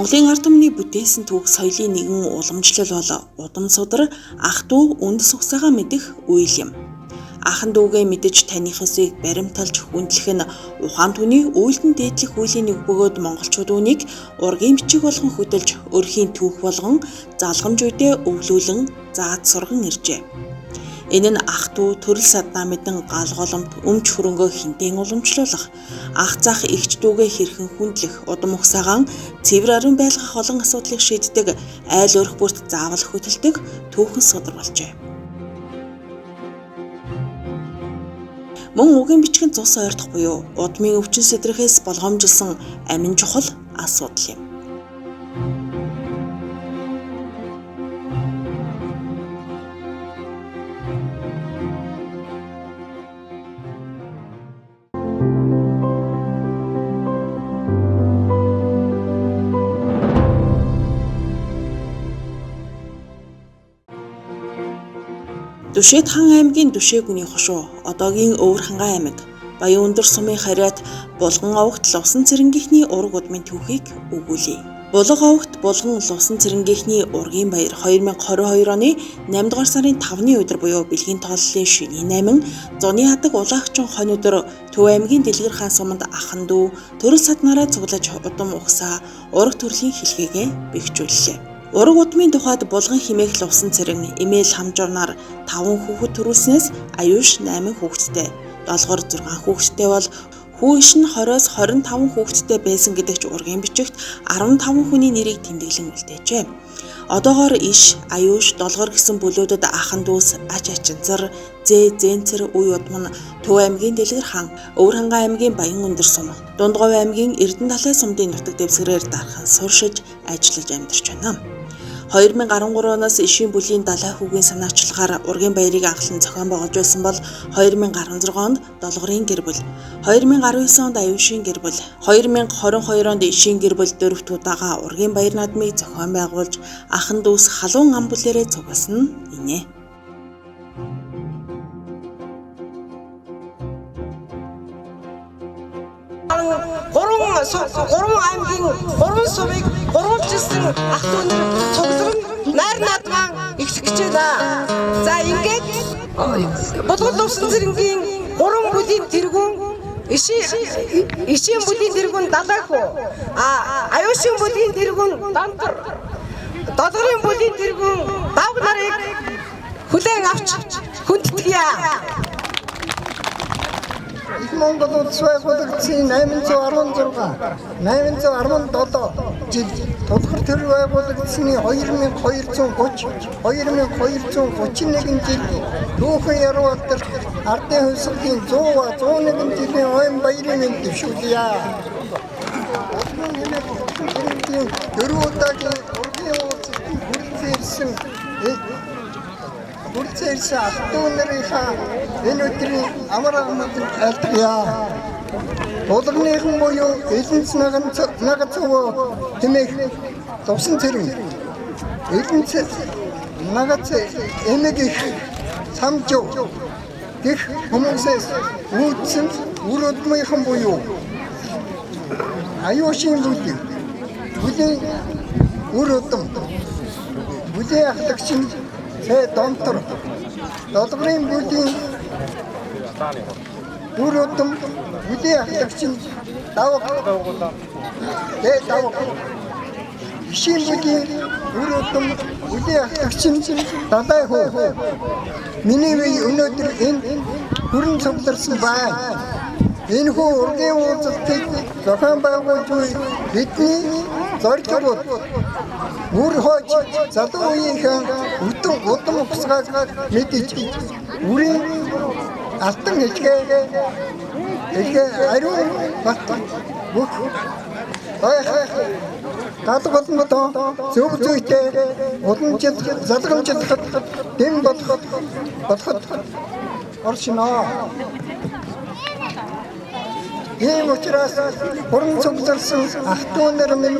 Монголын ард түмний бүтээсэн түүх соёлын нэгэн уламжлал бол удам судар ах дүү үндэс угсаагаа мэдэх үйл юм. Ахан дүүгээ мэдэж таних хэсгийг баримталж хүндлэх нь ухаан түүний үйлдэн дээдлэх үеийн нэг бөгөөд монголчууд үүнийг ургийн бичиг болгон хөдөлж өрхийн түүх болгон залгамж үедээ өвлүүлэн зааж сурган иржээ. Энэ нь ах дүү төрөл саднаа мэдэн гал голомт өмч хөрөнгөө хинтэн уламжлуулах, ах зах эгч дүүгээ хэрхэн хүндлэх, удам угсаагаан цэвэр арын байлгах олон асуудлыг шийддэг, айл өрх бүрт заавал хөтэлдэг түүхэн судар болжээ. Мөн үгийн бичгэн цус ойртох буюу удмын өвчин сэтрихээс болгоомжилсан амин чухал асуудал юм. Дүшэт хан аймгийн Дүшээгүний хошуу, одоогийн Өвөр хангай аймаг, Баян өндөр сумын хариат Булган овогт Лувсан цэрэнгийнхний ураг удмын түүхийг өгүүлье. Булган овогт Булган Лувсан цэрэнгийнхний ургийн баяр 2022 оны 8 дугаар сарын 5-ны өдөр буюу бэлгийн тооллын шөнийн 8 зуны хадаг улаагчин хонь өдөр Төв аймгийн Дэлгэр хаан суманд ахан дүү төрөл саднаараа цуглаж удам угсаа ураг төрлийн хэлхээгээ бэхжүүллээ. Ураг удмын тухайд Булган химээх Лувсан цэрэг эмээл хамжуурнаар 5 хүүхэд төрүүлснээс аюуш 8 хүүхэдтэй, долгор 6 хүүхэдтэй бол хүү иш нь 20-оос 25 хүүхэдтэй байсан гэдэг ч ургийн бичигт 15 хүний нэрийг тэмдэглэн үлдээжээ. Одоогоор иш, аюуш, долгор гэсэн бүлүүдэд ахан дүүс, ач ачинцар, зээнцэр үе удам нь Төв аймгийн Дэлгэр хаан, Өвөр хангай аймгийн Баян өндөр сум, Дундгов аймгийн Эрдэнэ далай сумдын нутаг дэвсгэрээр дархан суршиж ажиллаж амьдарч байна. 2013 оноос ишийн бүлийн далай хүүгийн санаачлагаар ургийн баярыг анхлан зохион байгуулж байсан бол 2016 онд долгорын гэр бүл, 2019 онд аюушийн гэр бүл, 2022 онд ишийн гэр бүл дөрөвт удаага ургийн баяр наадмыг зохион байгуулж ахан дүүс халуун ам бүлээрээ цугласан инэ. Гурван аймгийн гурван сумыг гурванчилсан ах дүү нар цуглан найр наадмаа ихсгэж байна. За ингээд Булган Лувсан цэрэнгийн гурван бүлийн тэргүүн ишийн бүлийн тэргүүн далайхуу, аюушийн бүлийн тэргүүн дантар, долгорын бүлийн тэргүүн давг нарыг хүлээн авч хүндтгэе. Их Монгол улс байгуулагдсан 817 жил тулгар төр байгуулагдсны 2231 жил түүхэн яруу алдар ардын хувьсгалын 101 жилийн ойн баярын дэвшүүлье. Дөрөв удаагийн ургийн уулзалтанд хүрэлцээрсэн ах дүү нарынхаа энэ өдрийн амар амгалан айлтгая. Булганыхан буюу Элэнц нагацуу тэмээх Лувсан цэрэг, Элэнц нагац эмэг их самжуу гэх хүмүүсээс үүдсэн үр удмынхан буюу аюушийн бүлийн үр удам, бүлийн ахлагчин донтор, долгорын бүлийн үр удам, бүлийн ахлагчин давг, ишийн бүлийн үр удам, бүлийн ахлагчин далай хүү. Миний бие өнөөдөр энэ хүрэн цугларсан байна. Энэ хүү ургийн уулзалтыг зохион байгуулж буй бидний зорилгууд үр хойч залуу үеийнхэн удам угсгааг мэдэж үрийн алтан хэлгээ ариун бат бүх гадагладоо зөв зүйтэй уламжлалт залгамжлахад дэм болоход оршиноо. Ийм учраас хүрэн цугларсан ах дүү нар минь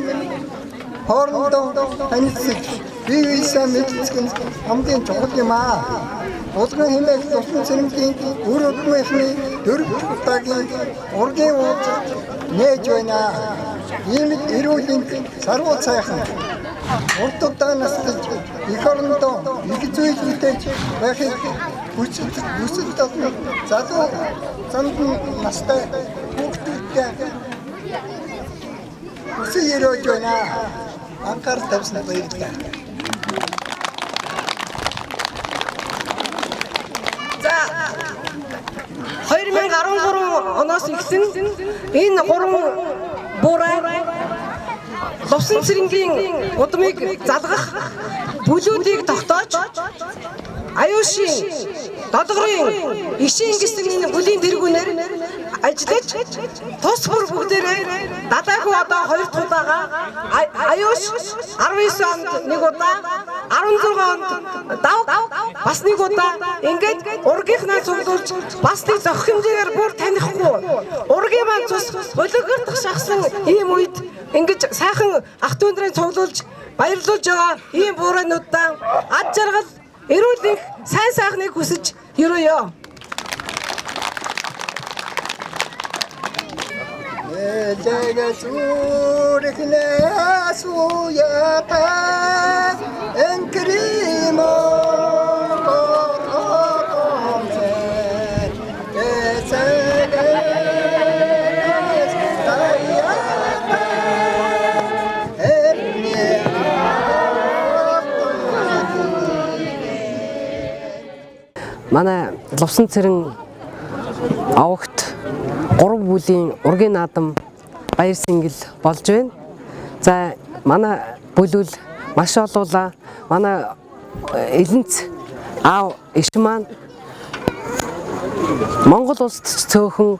хоорондоо танилцж биеийсээ мэдцэх нь хамгийн чухал юм аа. Булган химээх Лувсан цэрэнгийн үр удмынхны дөрөв удаагийн ургийн уулзалт нээж байна. ийм эрүүлийн сарвуу цайхан урт удаан настаж эх орондоо их зүйл мэдээж байхыг хүсэл татна залуу занд настай хүүхдүүдтэй үсэг өрөөж байна. Анхаарал тавьсан баярлалаа. За 2013 оноос эхлэн энэ 3 буурай Лувсан цэрэнгийн удмыг залгах бүлүүдийг тогтоож аюушийн долгорын ишийн гисэг энэ бүлийн тэргүүнээр ажиллаж тус бүр бүгдээрээ дадаахуу одоо 2 дахь удаага аюуш 19 онд нэг удаа 16 онд давг бас нэг удаа ингээд ургийнхнаа цуглуулж бас нэг зохих хэмжээгээр бүр танихгүй ургийн маань цус өлөгөртөх шахсан ийм үед ингэж сайхан ах トゥ ундрын цуглуулж баярлуулж байгаа ийм буурайнуудаа ад жаргал эрүүл сайн сайхныг хүсэж ерөөё. Эжэгэ зүрхнээ суята энкримо Манай Лувсан цэрэн авагт 3 бүлийн ургийн наадам баяр сэнгэл болж байна. За манай бүлүүл маш олуулаа. Манай элэнц аав иш маань Монгол улсад цөөхөн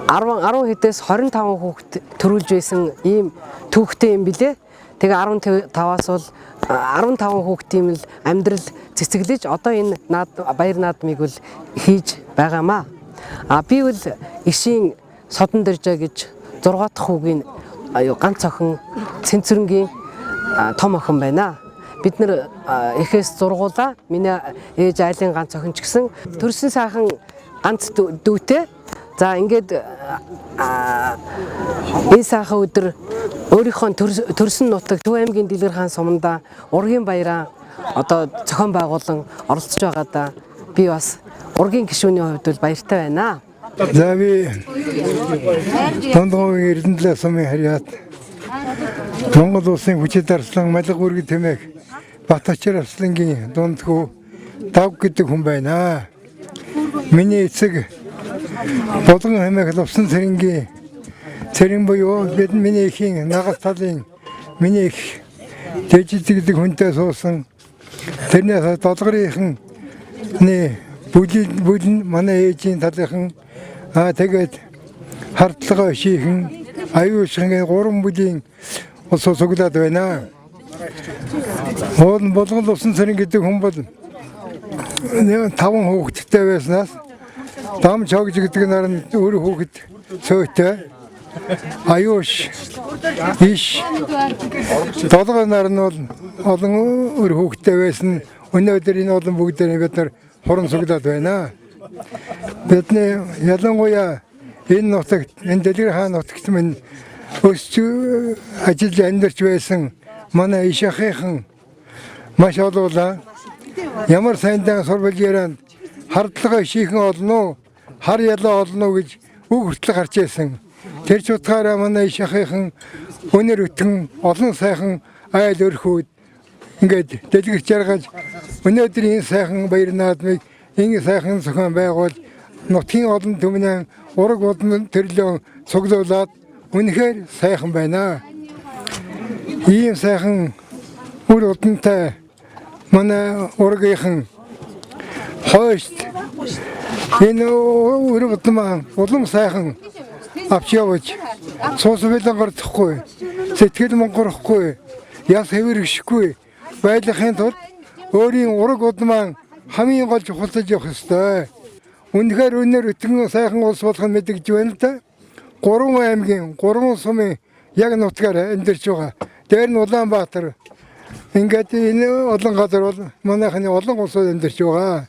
10 хэдээс 25 хүүхэд төрүүлж байсан ийм түүхтэй юм билээ. Тэгээ 15-аас бол 15 хүүхдийн л амьдрал цэцэглэж одоо энэ баяр наадмыг бол хийж байгаамаа. Би бол ишийн содон дэржа гэж 6 дахь хүүгийн ганц охин Цэнцэрэнгийн том охин байна. Бид нэр эхээс зургуулаа. Миний ээж айлын ганц охин ч гэсэн төрсөн сайхан ганц дүүтэй. За ингээд энэ сайхан өдөр өөрийнхөө төрсөн нутаг Төв аймгийн Дэлгэр хаан суманда ургийн баяраа одоо зохион байгуулан оролцож байгаадаа би бас ургийн гишүүний хувьд бол баяртай байна. За би Тондгогийн Эрдэнэтлээ сумын харьяат Монгол улсын хүчит арслан Малга бүрэг тэмээх Батчир арслангийн дундхүү Давг гэдэг хүн байна. Миний эцэг Болгон хэмээх Лувсан цэрэнгийн цэрэн буюу миний ихийн нагас талын миний их дэжид гэдэг хүнтэй суусан тэрнээс долгорынхан бүлэн манай ээжийн талынхан тэгээд хартлагаа шийхэн аюушгийн 3 бүлийн улс суглаад байна. Болгон Лувсан цэрэн гэдэг хүн бол 5 хүүхэдтэй байснаас Дам чогж гэдэг нар нь өөр хүүхэд цөөтэй аюуш иш долгор нар нь бол олон өөр хүүхэдтэй байсан. Өнөөдөр энэ олон бүгдээр бид нар хорон суглаад байна. Бидний ялангуяа энэ нутагт энэ Дэлгэр хаан нутагт минь өсч ажиллаж амьдарч байсан манай иш ахыхан маш олуулаа. Ямар сайндан сурвалж яран хардлагаа шийхэн олно, хар ялаа олно гэж үг хүртэл гарч ирсэн. Тэр ч утгаараа манай иш ахыхан өнөр өтгөн олон сайхан айл өрхүүд ингээд дэлгэрч жаргаж өнөөдөр энэ сайхан баяр наадмыг энэ сайхан зохион байгуул нутгийн олон түмнэн ураг болон төрлөө цуглуулад үнэхээр сайхан байна. Ийм сайхан үр удамтай манай ургийнхан хойст энэ үр удам улам сайхан авч явж цус билэн гарахгүй сэтгэл монгорхгүй яс хэвэршгүй байдлахын тулд өөрийн ураг удам хамгийн гол чухалж явах ёстой. Үнэхээр өнөр өтгөн сайхан улс болох нь мэдгэж байна л да. 3 аймгийн 3 сумын яг нутгаар амьдарч байгаа. Дээр нь Улаанбаатар ингээд энэ олон газар бол манайхны олон улсууд амьдарч байгаа.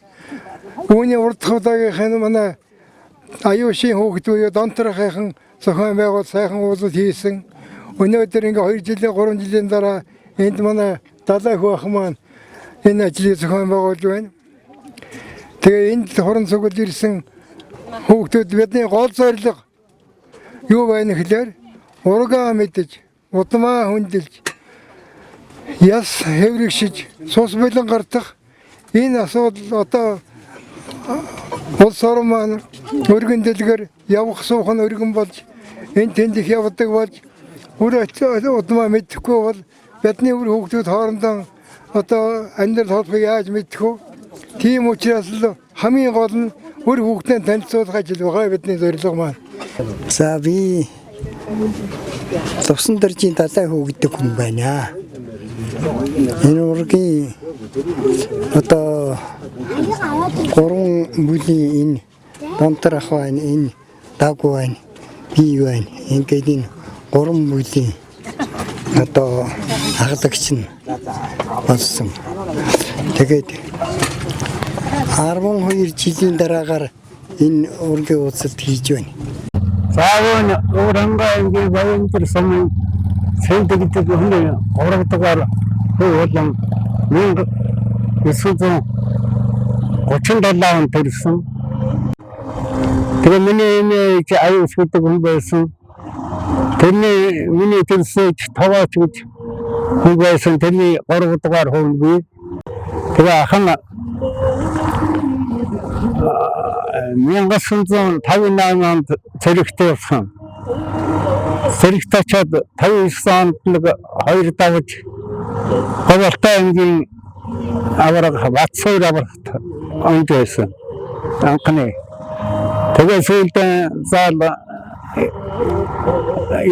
Үүний урд дахь удаагийнх нь манай аюушийн хүүхэд буюу Донторхын зохион байгуул сайхан уулзалт хийсэн. Өнөөдөр ингээ 2 жилийн 3 жилийн дараа энд манай далай хүү ах маань энэ ажлыг зохион байгуулж байна. Тэгээ энд хорон цуглал ирсэн хүүхдүүд бидний гол зорилго юу байна гэхээр ургаа мэдэж, удмаа хүндэлж, яс хэврэгшиж, цус бэлэн гартах энэ асуудал одоо улс орон маань өргөн дэлгэр явах суухан өргөн болж энэ тэнд их явдаг болж удмаа мэдэхгүй бол бидний хүүхдүүд хоорондоо одоо амьдрал холбох яаж мэдэх вэ? Тийм учраас л хамгийн гол нь хүүхдэд танилцуулах ажил байгаа бидний зорилго маань. За би Лувсан дэржийн далай хүү гэдэг хүн байна. Энэ ургийн одоо 3 бүлийн энэ Донтор ах байна, энэ Даг байна, би байна. Ингээд энэ 3 бүлийн одоо ахлагч нь болсон. Тэгээд 12 жилийн дараагаар энэ ургийн уулзалт хийж байна. Саавн урангаангийн баянтар сум сэнтэгт хүнээ орогдогоор хуулан 1937 он төрсөн. Тэр миний аюул шүтэг хүн байсан. Тэрний миний төрсөж таваач гэж хүн байсан. Тэрний орогдогоор хуулгүй. Тэгээ ахын 1958 онд цэрэгтэй болсон. Цэрэгт очоод 59 онд нэг 2 давж Говьалтай аймгийн аварга Батсуур аваргад онд байсан. Анхны. Тэгээ сүүлдээ зал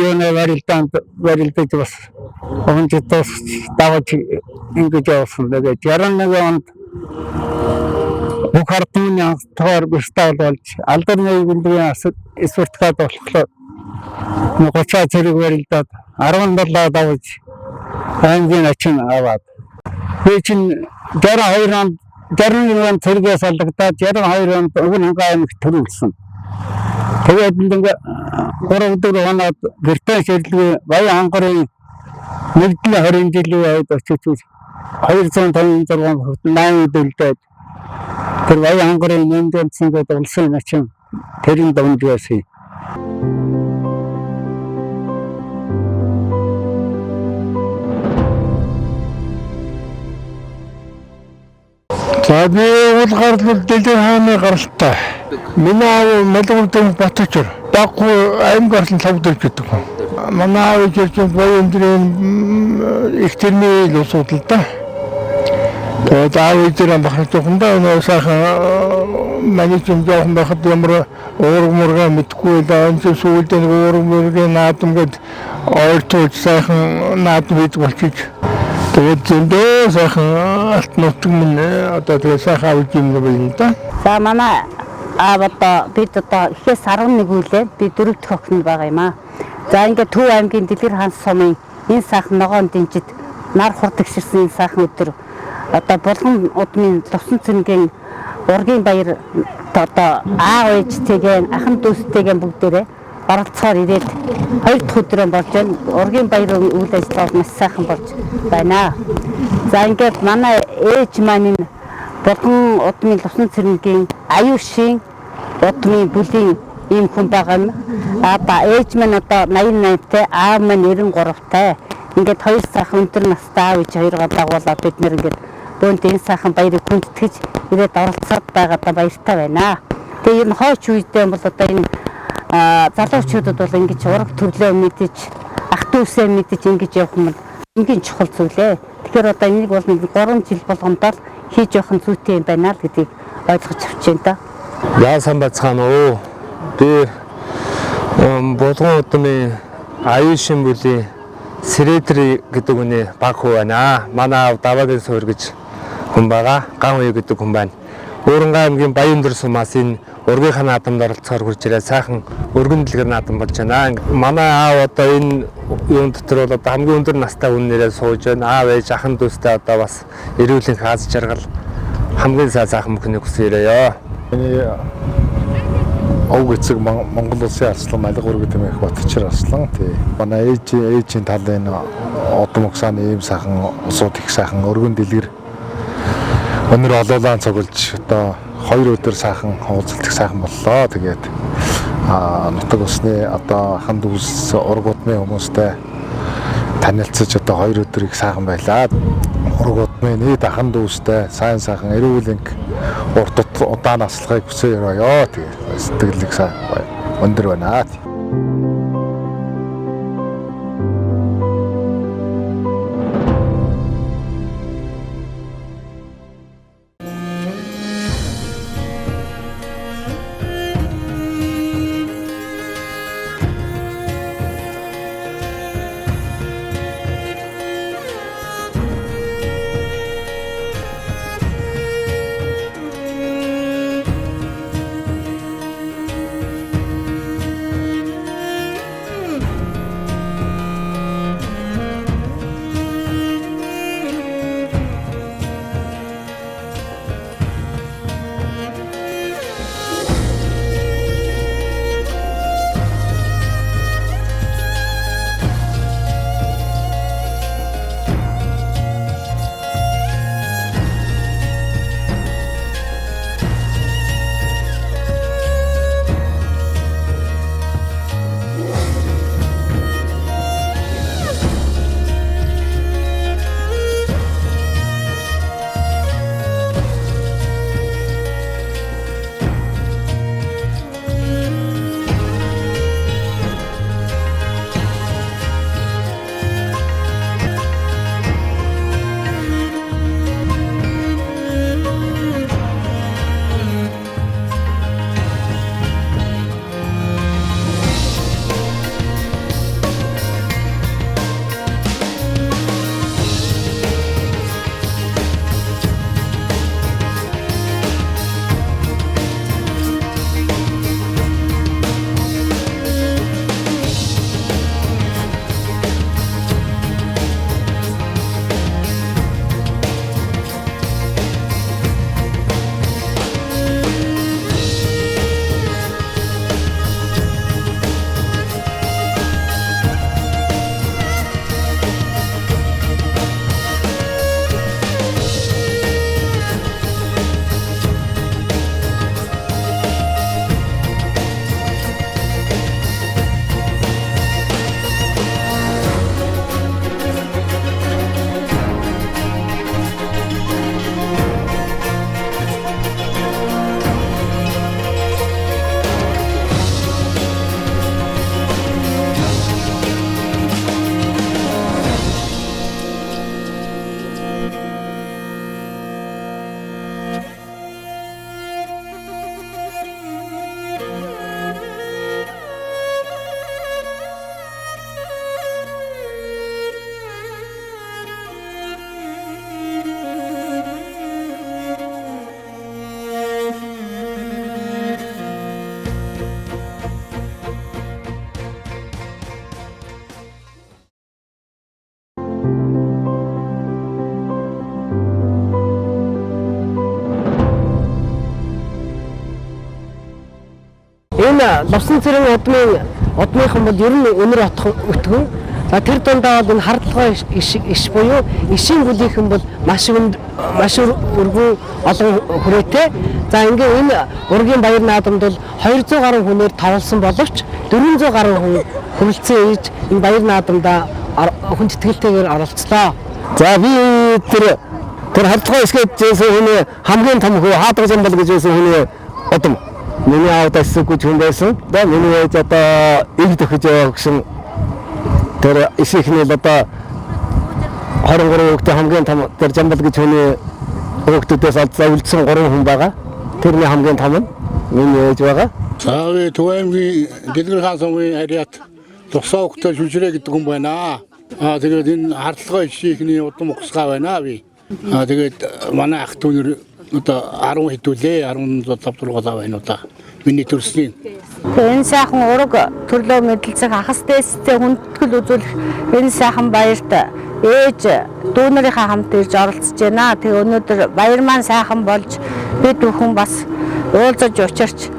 юуны варилдаж бас онжитос давж ингэж явсан. Тэгээ 61 онд Бухартны тоор бистал болж алдарны гүндгийн спортод болохоор 30 зэрэг барилдаад 17 давж аймгийн ачин аваад би чинь 62 онд 61 онд цэргээс алгадаад 62 онд Өвгөн аймагт төрүүлсэн. Тэгээд ингээ 3-4 хоноод гэртээ ширлэг Баян хангарын нэгдлийн 20 жилийн үед очиж 256 хүүхэд 8 дөлдөөд тэр Баян хангарын нэмдэнсэн гэдэг улсын ачин тэрийн давнд байсан. За би уулгарлал дэлгэр хааны гаралтай. Миний аав Малгүйн Батчуур. Даггүй аймаг гарлан 5 дэх гэдэг. Манай аав чинь Баяндрын их тэрний л усууд л да. Тэгээд аав дээр бахна тухандаа нөө сайхан манай чинь жоохон байхад ямар уурмурга мэдгүй л энэ сүүлдээ уурмургийн наадам гээд ойртуулж сайхан наадам хийж болчих. Тэгээд зөндөө сайхан алт нутаг минь одоо тэгээд сайхан авч юм байна да. За манай аав одоо бид одоо ихээс 11 үлээ би 4 дахь охин байгаа юм аа. За ингээд Төв аймгийн Дэлгэр хаан сумын энэ сайхан ногоон дэнжид нар хурдгширсэн энэ сайхан өдөр одоо Булган удмын Лувсан цэргийн ургийн баяр одоо аав ээжтэйгээ ахын дүүстэйгээ бүгдээрээ оролцохоор ирээд 2 дахь өдрөө болж байна. Ургийн баярын үйл ажиллагаа маш сайхан болж байна. За ингээд манай ээж маань Булган удмын Лувсан цэргийн аюушийн удмын бүлийн ийм хүн байгаа юм. Ээж маань одоо 88-тай, аав маань 93-тай. Ингээд 2 сайхан өндөр настай аав ээж хоёроо дагуулаад бид нэр ингээд бөөнд энэ сайхан баярыг хүндэтгэж ирээд оролцоод байгаадаа баяртай байна. Тэгээ энэ хойч үедээ бол одоо энэ залуучуудад бол ингэж ураг төрлөө мэдэж, ах дүүсээ мэдэж ингэж явах юм энгийн чухал зүйлээ. Тэгэхээр одоо энийг бол 3 жил болгондоо хийж явах нь зүйтэй юм байна л гэдгийг ойлгож авч байна да. Яасан бацгаана уу? Би Булган удмын аюушин бүлийн Сэрэдэр гэдэг хүний баг хүү байна. Манай аав Даваагийн суур гэж хүн байгаа. Ган уу гэдэг хүн байна. Уурангай аймгийн Баяндөр сумаас энэ ургийнхаа наадамд оролцохоор хурж ирээ сайхан өргөн дэлгэр наадам болж байна. Манай аав одоо энэ юун дотор бол одоо хамгийн өндөр настай хүн нэрээр сууж байна. Аав ээж ахын дүүстэй одоо бас эрүүлийн хаз жаргал хамгийн сайхан мөхний хүсээрээ. Овг эцэг Монгол улсын арслан Малга үргэ тэмээх Батчир арслан тий. Манай ээжийн талын одон угсааны ийм сайхан усууд их сайхан өргөн дэлгэр өнөр олоолаан цуглж одоо 2 өдөр сайхан уулзалт их сайхан боллоо. Тэгээд нутаг усны одоо ханд үс ургуудны хүмүүстэй танилцж одоо 2 өдөр их сайхан байлаа. Ургуудны нийт аханд үстэй сайн сайхан эрүүл энг урт удаан наслахыг хүсэж яваа. Тэгээд сэтгэлийг сайн өндөр байна. Энэ лувсан цэрэн удмынхан бол ер нь өнөр отхон өтгөн. За тэр дундаа бол энэ хардлагын иш буюу ишийн бүлийнхэн бол маш өргөн олон хүрээтэй. За ингээ энэ ургийн баяр наадамд бол 200 гаруй хүнээр тавлсан боловч 400 гаруй хүн хүрэлцэн ээж энэ баяр наадамда хүн тэтгэлтэйгээр оролцлоо. За би тэр хардлагын ишгээд жийсэн хүний хамгийн том хөө хаадаг замбал гэж жийсэн хүний удам. Миний аавдаас сүгж хүн байсан. Да миний ээж одоо их төхөж яваа гэсэн тэр ишийнхний одоо 23 хүүхдээ хамгийн том тэр замбал гэж хүний хүүхдүүдээс үлдсэн 3 хүн байгаа. Тэрний хамгийн том нь миний ээж байгаа. За би Төвөмгийн Дэлгэр хаан сумын ариат тусаа хүүхдээ шүлжрээ гэдэг хүн байна. Тэгээд энэ хардлагын ишийнхний удам ухсгаа байна би. Тэгээд манай ах дүүнэр одоо 10 хэдүүлээ 17 байна удаа. Миний төрсний. Энэ сайхан ураг төрлөө мэдлцэх ахс дэстэй хүндэтгэл үзүүлэх энэ сайхан баярт ээж дүүнэрийнхээ хамт ирж оролцож байна. Тэгээ өнөөдөр баяр маань сайхан болж бид бүхэн бас уулзаж учирч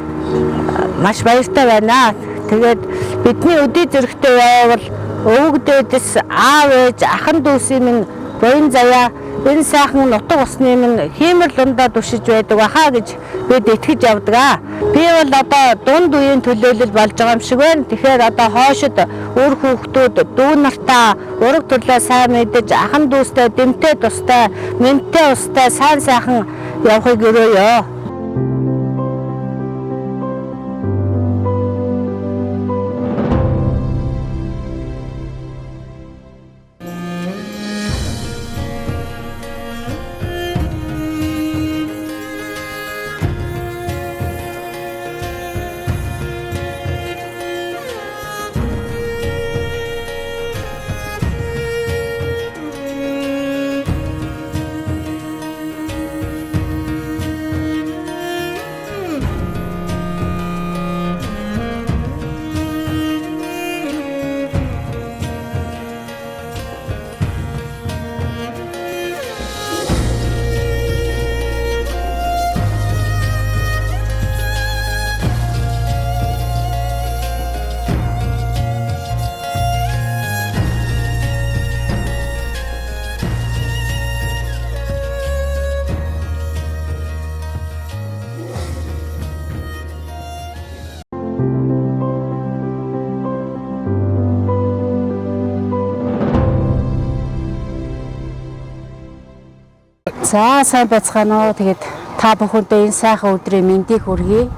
маш баяртай байна. Тэгээд бидний өдий зөрөгтэй байвал өвгдөөдөс аав ээж ахын дүүсийн минь буян заяа энэ сайхан нутаг усны минь хиймэл лундаа түшиж байдаг баха гэж бид итгэж явдаг. Би бол одоо дунд үеийн төлөөлөл болж байгаа юм шиг байна. Тэгэхээр одоо хоошид үр хүүхдүүд дүү нартаа ураг төрлөө сайн мэдэж ахын дүүстэй дэмтэй тустай мэнтэй устай сайн сайхан явахыг өрөөё. За сайн байцгаана уу. Тэгээд та бүхэндээ энэ сайхан өдрийн мэндийг хүргэе.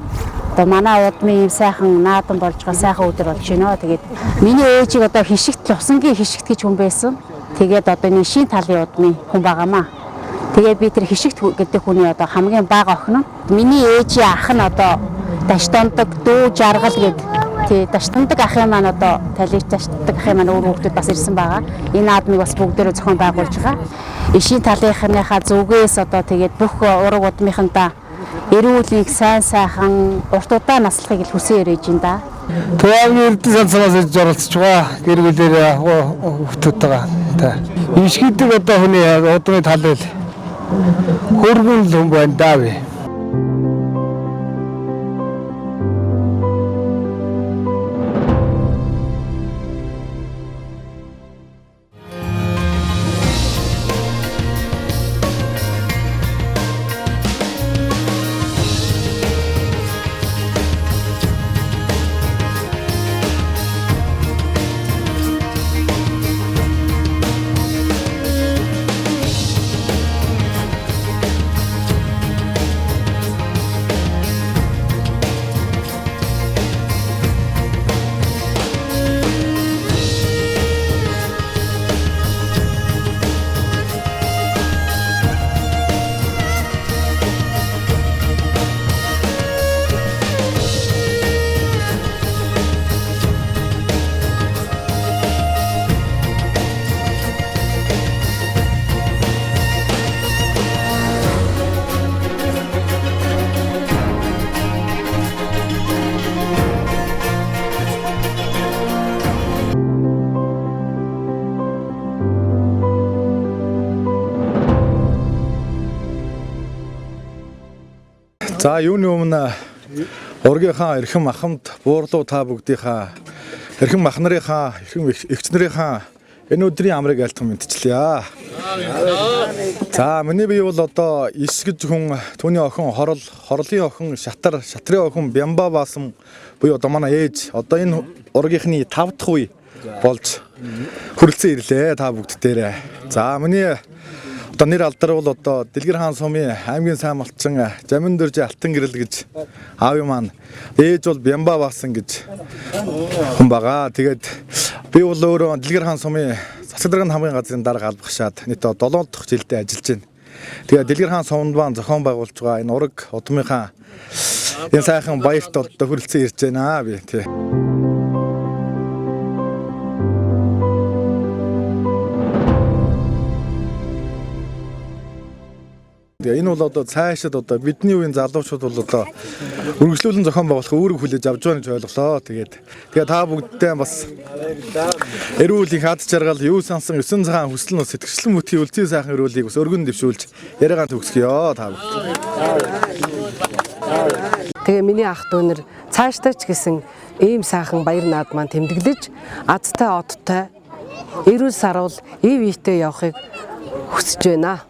Одоо манай удмын ийм сайхан наадан болж байгаа сайхан өдөр болж байна. Тэгээд миний ээжийг одоо хишигт Лувсангийн хишигт гэж хүн байсан. Тэгээд одоо энэ шин талын удмын хүн байгаамаа. Тэгээд би тэр хишигт гэдэг хүний одоо хамгийн бага охин. Миний ээжийн ах нь одоо Даштандаг дүү жаргал гэдэг. Тий Даштандаг ахын маань одоо талич Даштандаг ахын маань өөр хүүхдүүд бас ирсэн байгаа. Энэ наадмыг бас бүгдээрээ зохион байгуулж байгаа. Ишийн талынхныхаа зүгээс одоо тэгээд бүх ураг удмынхандаа эрүүлийг сайн сайхан урт удаа наслахыг л хүсэн ирэж ин да. Төвийн эрдэнэ санаас зорилцож байгаа гэр бүлээр хүүхдүүдтэйгээ та. Ишгийдэг одоо хүний удмын талыг хөргөн л хүн байна даа би. За юуны өмнө ургийнхаа эрхэм махамд буурлуу та бүгдийнхаа эрхэм мах нарынхаа эрхэм эгч нарынхаа энэ өдрийн амрыг айлтган мэдчихлээ. За миний бие бол одоо ис гэж хүн түүний охин хорлын охин шатрын охин Бямба баасан буюу одоо манай ээж одоо энэ ургийнхны 5 дахь үе болж хүрэлцэн ирлээ та бүгдээрээ. За миний одоо нэр алдар бол одоо Дэлгэр хаан сумын аймгийн сайн малчин Жамин дөрж алтан гэрэл гэж аавын маань ээж бол Бямба баасан гэж хүн байгаа. Тэгээд би бол өөрөө Дэлгэр хаан сумын засаг дарганы хамгийн газрын дарга албагшаад нийтдээ 7 дахь жилдээ ажиллаж байна. Тэгээд Дэлгэр хаан суманд баан зохион байгуулж байгаа энэ ураг удмынхаа энэ сайхан баярт одоо хүрэлцэн ирж байна би тий. Энэ бол одоо цаашид одоо бидний үеийн залуучууд бол одоо үргэлжлүүлэн зохион байгуулах үүрэг хүлээж авч байгаа гэж ойлголоо. Тэгээд та бүгдтэй бас эрүүл их ад жаргал, юу сансан 9 цагаан хүсэл нь сэтгэгчлэн мөтгийн үлцийн сайхан эрүүлийг бас өргөн дэвшүүлж яриагаан төгсгөё та бүгд. Тэгээ миний ах дүүнэр цаашдаа ч гэсэн ийм сайхан баяр наад маань тэмдэглэж азтай одтой эрүүл сарвал ив ивтэй явахыг хүсэж байна.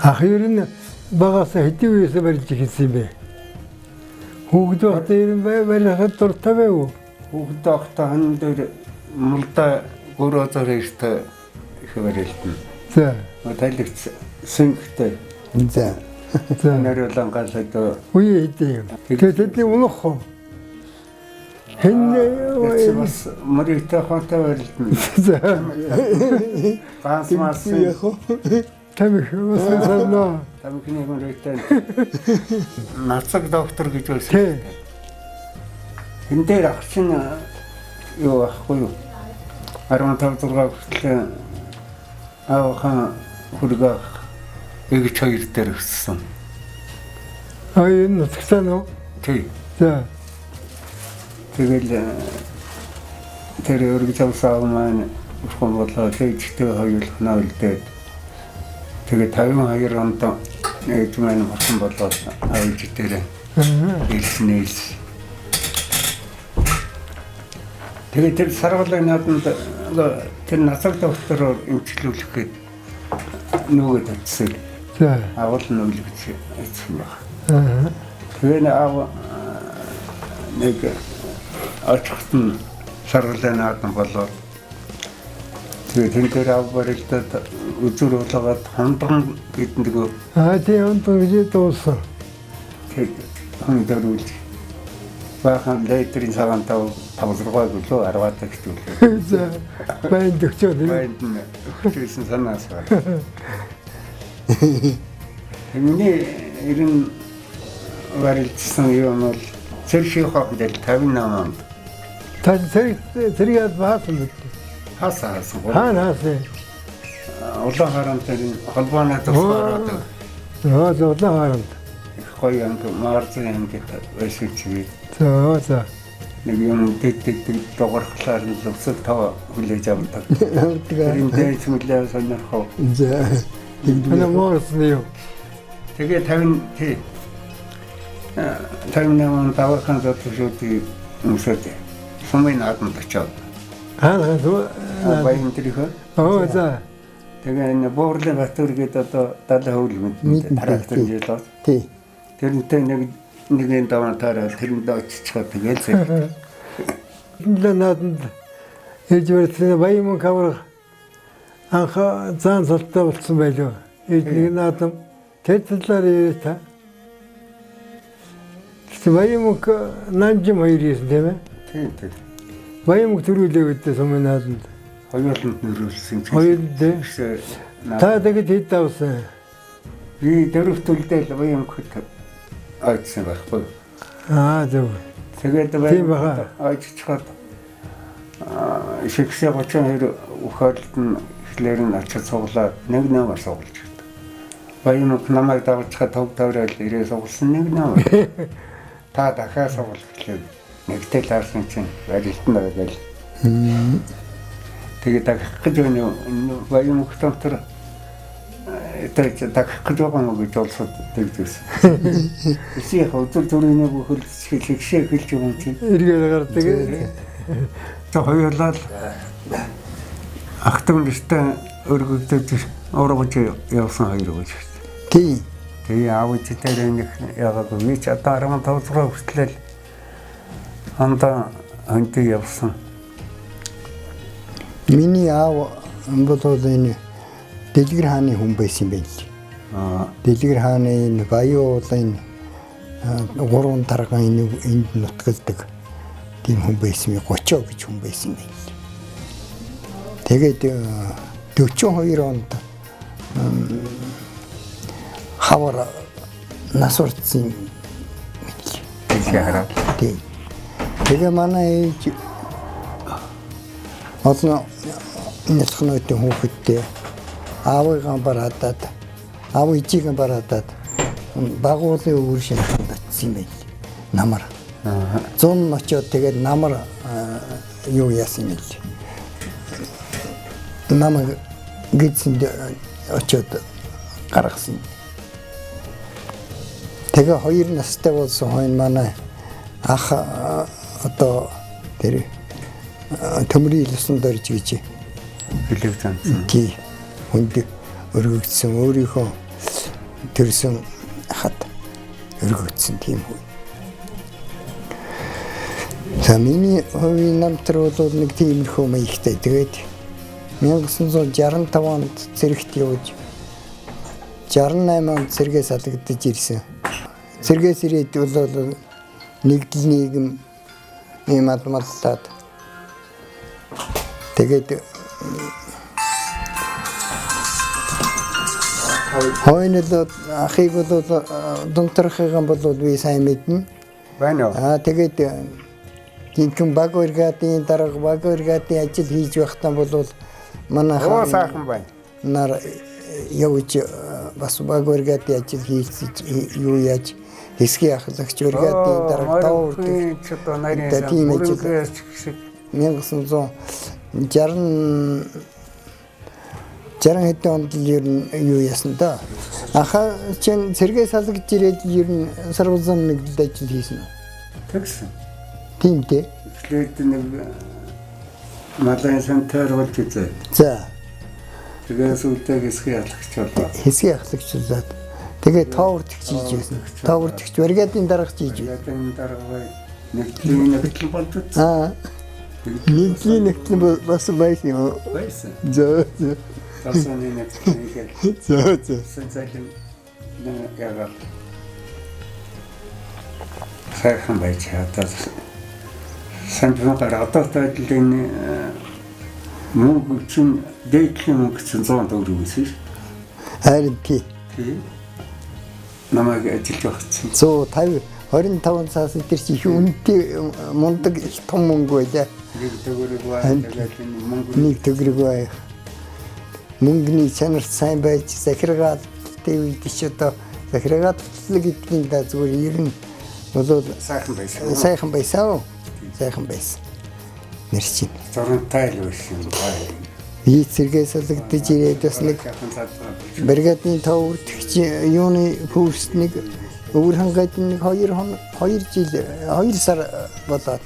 Ах ер нь багасаа хэдийн үеэс барьж ирсэн юм бэ? Хүүхэд байхдаа ер нь барихад дуртай байв уу? Хүүхэд байхдаа хан дээр мулда гөрөөдөр ихтэй их барилдана. За. Тайлгц сөнгөтэй. За. За. Нариулан галаад үе хэдийн юм. Тэгээд тэдний унах уу? Хэнэ бас мөрийтэй хонтой барилдана. За. Ганц мас Тамих усна. Тамихны мөрийтэй. Нацаг доктор гэж байсан. Тэ. Энэ дээр ах чинь юу ахгүй юу? 15 дугаар хүртэл аавхан хурга эгч хоёр дээр өссөн. Энэ нутагтаа нөө? Тий. За. Тэгэл тэр өргөж авсаа маань урхан болоо тэгчтэй хоёулахнаа үлдээд тэгээ 52 онд ээж маань урхан болоод авиж дээрээ илснээс тэгээ тэр саргалын нааданд тэр нацаг доктор эмчилүүлэх гээд нүгэд татсан. За. Авал нүлгэж айцсан баг. Тэгээ аав нэг очихт нь саргалын наадан болоод тэгээ тэн дээр ав барилдаад үзүр уулгаад хондог гэдэг тий хондог гэж дууссан. тэг хондог үл бахан лейтрийн цагаантаа тавлргаа гэлөө 10-аад гэжүүлээ. За. Баян дөгчөөд. Баян өгчөөсөн санаас байна. Миний ерэн барилдсан юм бол цэршийн хавдал 58 онд. Та зэрэг баасан мэт. Хаасан. Хаасан. Улаан харантай холбооны тусгаараад Улаан харанд. их гоё анги марзын ангид байсан чигээ. За. нэг юм дэд дуурхлаар нь лувсал тав хүлээж авдаг. Тэр дэж мүлээ сонирхоо. За. Тэнд моорсны юу. Тэгээ 50 тий. 58 даваахан зөвшөөрлөг өмсөд. Сумын наадмад очоод. Аа баян тэрхөө. за. Тэгээ энэ буурлын батөр гэдэг одоо 70 хөвлөмөд трактор жил бол. Тий. Тэрнтэй нэгэн даваатаараа тэрэнд очичиход тэгэл зэрэг. Надад ээж барьсан баян кавар анх зан салтаа болсон байлоо. Ээж нэг наадам тэтлэр ирээ. Баян нанжим хоёр ирсэн тийм ээ. Тийм. Баян төрүүлээ гэдэг сумын наадамд. Хоёуланд нөрүүлсэн. Хоёуланд та тэгээд хэд давсан? Би дөрөвтөлдөө баян хөт айдсан байхгүй. Зөв. Тэгээд баян айдчихад шигшээ 32 ухаалт нь эхлээр нь очиж цуглаад нэг нэмээр суулж байна. Баян намайг давчихад төв таврал ирээ суулсан нэг нэмээр. Та дахиад суулж гэлээ. Нэгтэй лаарсан чинь барилт нь байгаа л. Тэгээд дахих гэж байна уу? Баян хөтөмтөр тэгээд дахих гэж байгаа юм гэж олсод тэгдэгсэн. Эсэх өдөр төрөний бүхэл шигшээ хэлж юм чинь. Эргээд гардаг. За хоёулаа ахтан бистэ өргөдөж оргож явсан хоёр гэж. Тий. Тэгээ аав читээр нэг яагаад вэ? Чи одоо 15 цаа хүртэл анда анти явсан. Миний аав бодоод энэ Дэлгэр хааны хүн байсан юм байна. Дэлгэр хааны энэ Баян уулын 3 таргаан энд нутгалдаг тийм хүн байсан юм. 30 гэж хүн байсан юм байна. Тэгээд 42 онд хавар нас урдсан юм. Тэгээ хараад. Тэгээ манай ээж олон нэсхнөөтийн хүүхэдтэй аавыгаа бараадаад аав ээжигээ бараадаад багуулын өвөр шинэхэнд очсон юм байна. Намар. 100 очоод тэгээд намар юу яасан юм бэ? Намайг гидсэнд очоод гаргасан. Тэгээ 2 настай болсон хойно манай ах одоо тэр төмрийн илсэн дөрж гэж хэлэв зансан. Тий. Хүнд өргөгдсөн өөрийнхөө төрсөн хат өргөгдсөн тийм үү. За миний хувийн намтар бол нэг тиймэрхүү маягтай. Тэгээд 1965 онд цэрэгт явж 68 онд цэргээс алгадаж ирсэн. Цэргээс ирээд бол нэгдэл нийгэм ийм адмаллаад тэгээд хойнол ахыг бол дунтрахын бол би сайн мэднэ. Байна уу? Тэгээд гинхэн баг өргөдийн дарга баг өргөдийн ажил хийж байхдаа бол манай сайхан байна. Нар явж бас баг өргөдийн ажил хийж юу яаж хэсгийн ахлагч өргөдийн дарга таавар одоо нарийн бүрээс 60 хэдэн онд ер нь юу яасан да. Аха чин цэргээс салгаж ирээд ер нь сарвалзам нэгдэлд ажил хийсэн. Тэгсэн. Тийм дээ. Эхлээд нэг малын сантар болж үзээ. За. Тэгээс үлдэг хэсгийн ахлагч болоо. Хэсгийн ахлагч болоод тэгээ тоовртгч хийж байсан. Тоовртгч бригадын даргач хийж. Бригадын дарга нэгтгэл болж үзсэн. Нэгдлийн нэгтгэл бас байсан. Байсан. За. Тасаны нэгтгэл. За. Сэнцэлэн яагаад сайхан байж чадаад сандруугаар одоо тайлбарын мөнгө чинь дээдлийн мөнгө чинь 100 төгрөг гэсэн. Харин тий. Намайг ажиллаж багцсан. 150 25 цаас дээр чи их үнэтэй мундаг их том мөнгө байлаа. Нэг төгрөг бай. Мөнгөний чанар сайн байж захиргаалт үед ч одоо захиргаалт гэдгийг да зүгээр ер нь бол сайхан байсан. Сайхан байсан. сайхан байсан. Мэрчин. Зурантай л байсан бай. Би цэргээс олгодож ирээд бас нэг бригадны тав үрдэгч юуны курсник өвөр хангайд нэг 2 сар болоод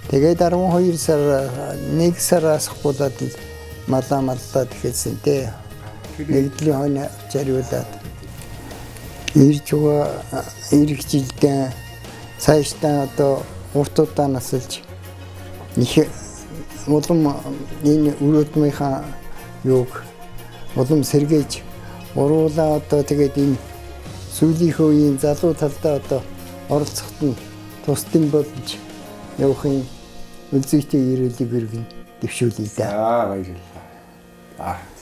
тэгээд 12 сар 1 сараас хулаад маллаад хэлсэн дээ. Нэгдлийн хойно чариулаад ирж байгаа ирэх жилдээ цаашдаа одоо уртуудаа насалж их улам энэ өрөөдмийнхаа юг улам сэргээж уруулаа одоо тэгээд энэ сүүлийнхөө үеийн залуу талдаа одоо оролцоход нь тусдын болж явахын үлзийтэй ирээлийг өргөн дэвшүүлээ да. Баярлалаа.